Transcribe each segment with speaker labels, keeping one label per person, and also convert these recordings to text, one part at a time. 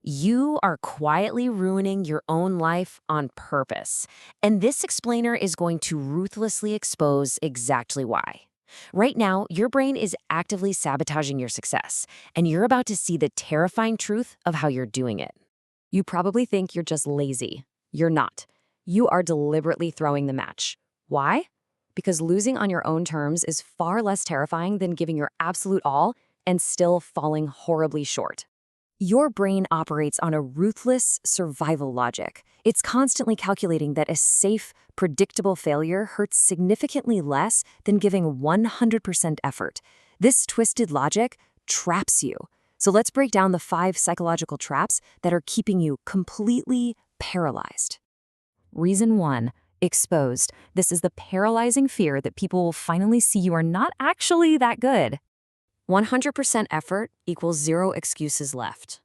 Speaker 1: You are quietly ruining your own life on purpose. And this explainer is going to ruthlessly expose exactly why. Right now, your brain is actively sabotaging your success, and you're about to see the terrifying truth of how you're doing it. You probably think you're just lazy. You're not. You are deliberately throwing the match. Why? Because losing on your own terms is far less terrifying than giving your absolute all and still falling horribly short. Your brain operates on a ruthless survival logic. It's constantly calculating that a safe, predictable failure hurts significantly less than giving 100% effort. This twisted logic traps you. So let's break down the 5 psychological traps that are keeping you completely paralyzed. Reason 1. Exposed. This is the paralyzing fear that people will finally see you are not actually that good. 100% effort equals 0 excuses left.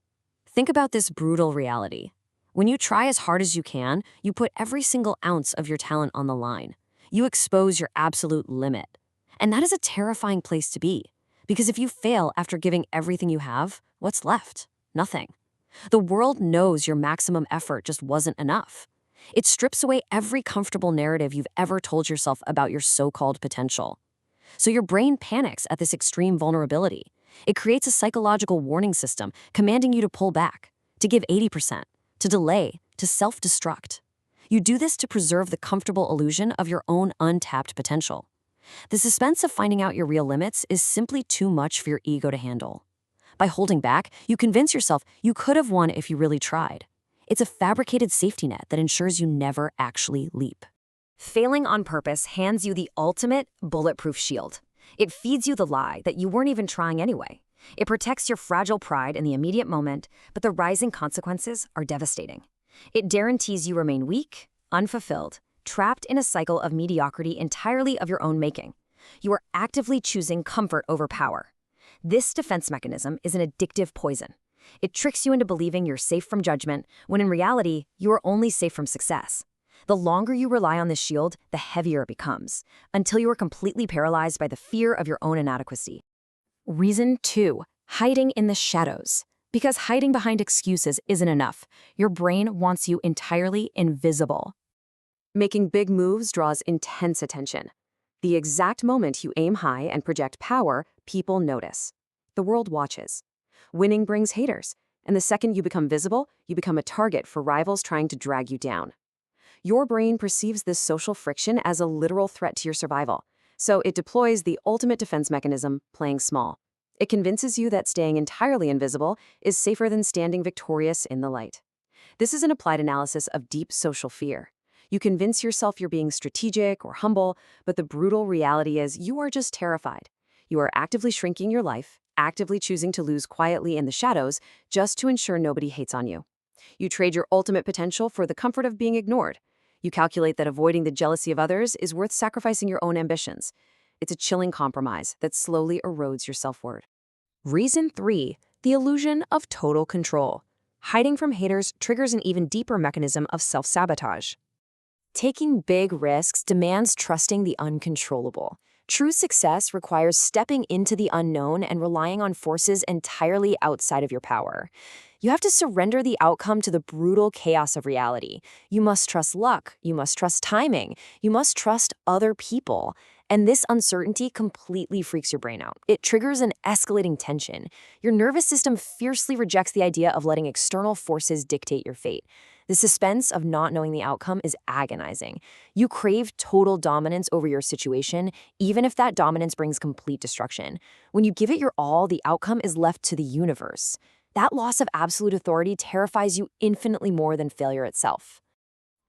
Speaker 1: Think about this brutal reality. When you try as hard as you can, you put every single ounce of your talent on the line. You expose your absolute limit. And that is a terrifying place to be. Because if you fail after giving everything you have, what's left? Nothing. The world knows your maximum effort just wasn't enough. It strips away every comfortable narrative you've ever told yourself about your so-called potential. So your brain panics at this extreme vulnerability. It creates a psychological warning system commanding you to pull back, to give 80%, to delay, to self-destruct. You do this to preserve the comfortable illusion of your own untapped potential. The suspense of finding out your real limits is simply too much for your ego to handle. By holding back, you convince yourself you could have won if you really tried. It's a fabricated safety net that ensures you never actually leap. Failing on purpose hands you the ultimate bulletproof shield. It feeds you the lie that you weren't even trying anyway. It protects your fragile pride in the immediate moment, but the rising consequences are devastating. It guarantees you remain weak, unfulfilled, trapped in a cycle of mediocrity entirely of your own making. You are actively choosing comfort over power. This defense mechanism is an addictive poison. It tricks you into believing you're safe from judgment, when in reality, you are only safe from success. The longer you rely on this shield, the heavier it becomes, until you are completely paralyzed by the fear of your own inadequacy. Reason 2. Hiding in the shadows. Because hiding behind excuses isn't enough. Your brain wants you entirely invisible. Making big moves draws intense attention. The exact moment you aim high and project power, people notice. The world watches. Winning brings haters, and the second you become visible, you become a target for rivals trying to drag you down. Your brain perceives this social friction as a literal threat to your survival, so it deploys the ultimate defense mechanism, playing small. It convinces you that staying entirely invisible is safer than standing victorious in the light. This is an applied analysis of deep social fear. You convince yourself you're being strategic or humble, but the brutal reality is you are just terrified. You are actively shrinking your life, actively choosing to lose quietly in the shadows just to ensure nobody hates on you. You trade your ultimate potential for the comfort of being ignored. You calculate that avoiding the jealousy of others is worth sacrificing your own ambitions. It's a chilling compromise that slowly erodes your self-worth. Reason 3. The illusion of total control. Hiding from haters triggers an even deeper mechanism of self-sabotage. Taking big risks demands trusting the uncontrollable. True success requires stepping into the unknown and relying on forces entirely outside of your power. You have to surrender the outcome to the brutal chaos of reality. You must trust luck. You must trust timing. You must trust other people. And this uncertainty completely freaks your brain out. It triggers an escalating tension. Your nervous system fiercely rejects the idea of letting external forces dictate your fate. The suspense of not knowing the outcome is agonizing. You crave total dominance over your situation, even if that dominance brings complete destruction. When you give it your all, the outcome is left to the universe. That loss of absolute authority terrifies you infinitely more than failure itself.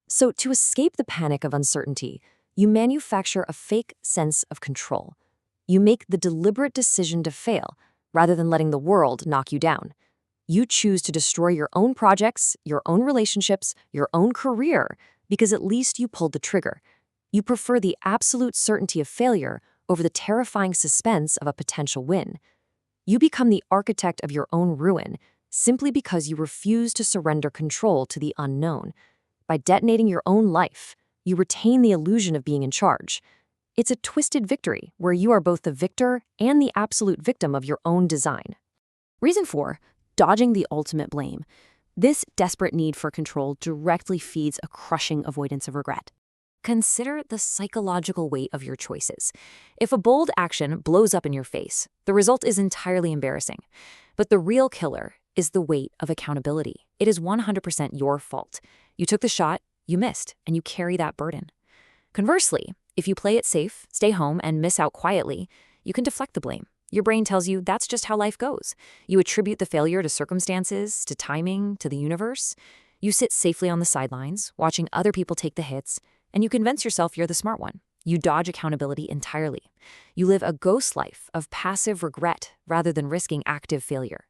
Speaker 1: So, to escape the panic of uncertainty, you manufacture a fake sense of control. You make the deliberate decision to fail, rather than letting the world knock you down. You choose to destroy your own projects, your own relationships, your own career, because at least you pulled the trigger. You prefer the absolute certainty of failure over the terrifying suspense of a potential win. You become the architect of your own ruin simply because you refuse to surrender control to the unknown. By detonating your own life, you retain the illusion of being in charge. It's a twisted victory where you are both the victor and the absolute victim of your own design. Reason 4. Dodging the ultimate blame. This desperate need for control directly feeds a crushing avoidance of regret. Consider the psychological weight of your choices. If a bold action blows up in your face, the result is entirely embarrassing. But the real killer is the weight of accountability. It is 100% your fault. You took the shot, you missed, and you carry that burden. Conversely, if you play it safe, stay home, and miss out quietly, you can deflect the blame. Your brain tells you that's just how life goes. You attribute the failure to circumstances, to timing, to the universe. You sit safely on the sidelines, watching other people take the hits, and you convince yourself you're the smart one. You dodge accountability entirely. You live a ghost life of passive regret rather than risking active failure.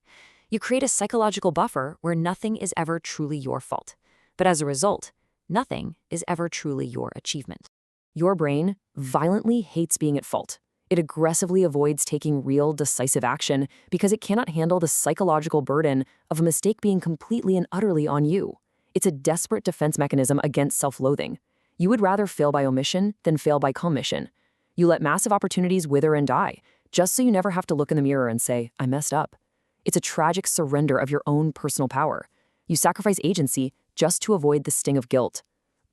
Speaker 1: You create a psychological buffer where nothing is ever truly your fault. But as a result, nothing is ever truly your achievement. Your brain violently hates being at fault. It aggressively avoids taking real, decisive action because it cannot handle the psychological burden of a mistake being completely and utterly on you. It's a desperate defense mechanism against self-loathing. You would rather fail by omission than fail by commission. You let massive opportunities wither and die, just so you never have to look in the mirror and say, I messed up. It's a tragic surrender of your own personal power. You sacrifice agency just to avoid the sting of guilt.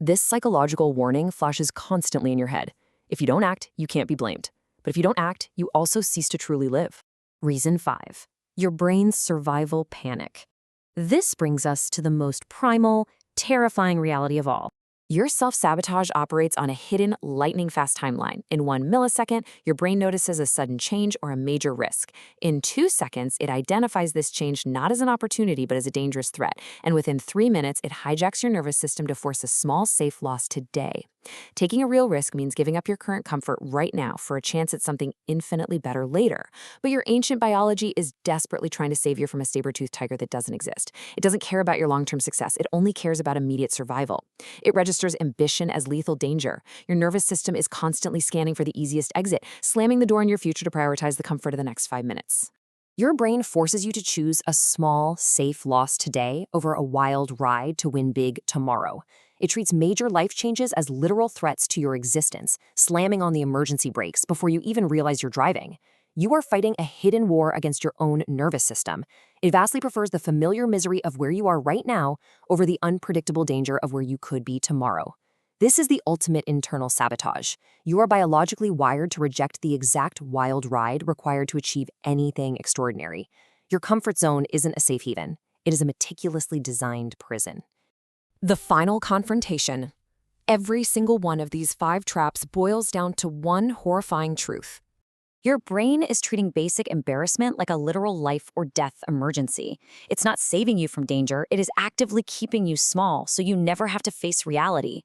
Speaker 1: This psychological warning flashes constantly in your head. If you don't act, you can't be blamed. But if you don't act, you also cease to truly live. Reason 5. Your brain's survival panic. This brings us to the most primal, terrifying reality of all. Your self-sabotage operates on a hidden, lightning-fast timeline. In 1 millisecond, your brain notices a sudden change or a major risk. In 2 seconds, it identifies this change not as an opportunity but as a dangerous threat. And within 3 minutes, it hijacks your nervous system to force a small, safe loss today. Taking a real risk means giving up your current comfort right now for a chance at something infinitely better later. But your ancient biology is desperately trying to save you from a saber-toothed tiger that doesn't exist. It doesn't care about your long-term success. It only cares about immediate survival. It registers ambition as lethal danger. Your nervous system is constantly scanning for the easiest exit, slamming the door in your future to prioritize the comfort of the next 5 minutes. Your brain forces you to choose a small, safe loss today over a wild ride to win big tomorrow. It treats major life changes as literal threats to your existence, slamming on the emergency brakes before you even realize you're driving. You are fighting a hidden war against your own nervous system. It vastly prefers the familiar misery of where you are right now over the unpredictable danger of where you could be tomorrow. This is the ultimate internal sabotage. You are biologically wired to reject the exact wild ride required to achieve anything extraordinary. Your comfort zone isn't a safe haven. It is a meticulously designed prison. The final confrontation. Every single one of these 5 traps boils down to one horrifying truth. Your brain is treating basic embarrassment like a literal life or death emergency. It's not saving you from danger, it is actively keeping you small so you never have to face reality.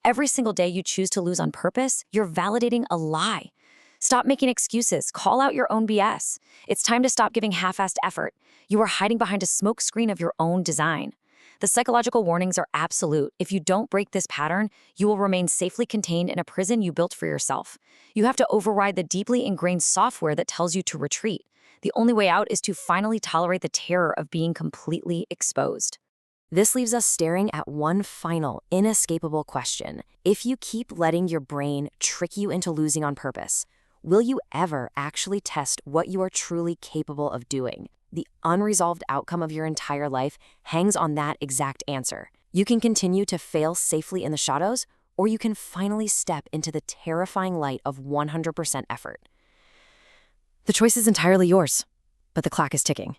Speaker 1: Every single day you choose to lose on purpose, you're validating a lie. Stop making excuses, call out your own BS. It's time to stop giving half-assed effort. You are hiding behind a smoke screen of your own design. The psychological warnings are absolute. If you don't break this pattern, you will remain safely contained in a prison you built for yourself. You have to override the deeply ingrained software that tells you to retreat. The only way out is to finally tolerate the terror of being completely exposed. This leaves us staring at one final, inescapable question. If you keep letting your brain trick you into losing on purpose, will you ever actually test what you are truly capable of doing? The unresolved outcome of your entire life hangs on that exact answer. You can continue to fail safely in the shadows, or you can finally step into the terrifying light of 100% effort. The choice is entirely yours, but the clock is ticking.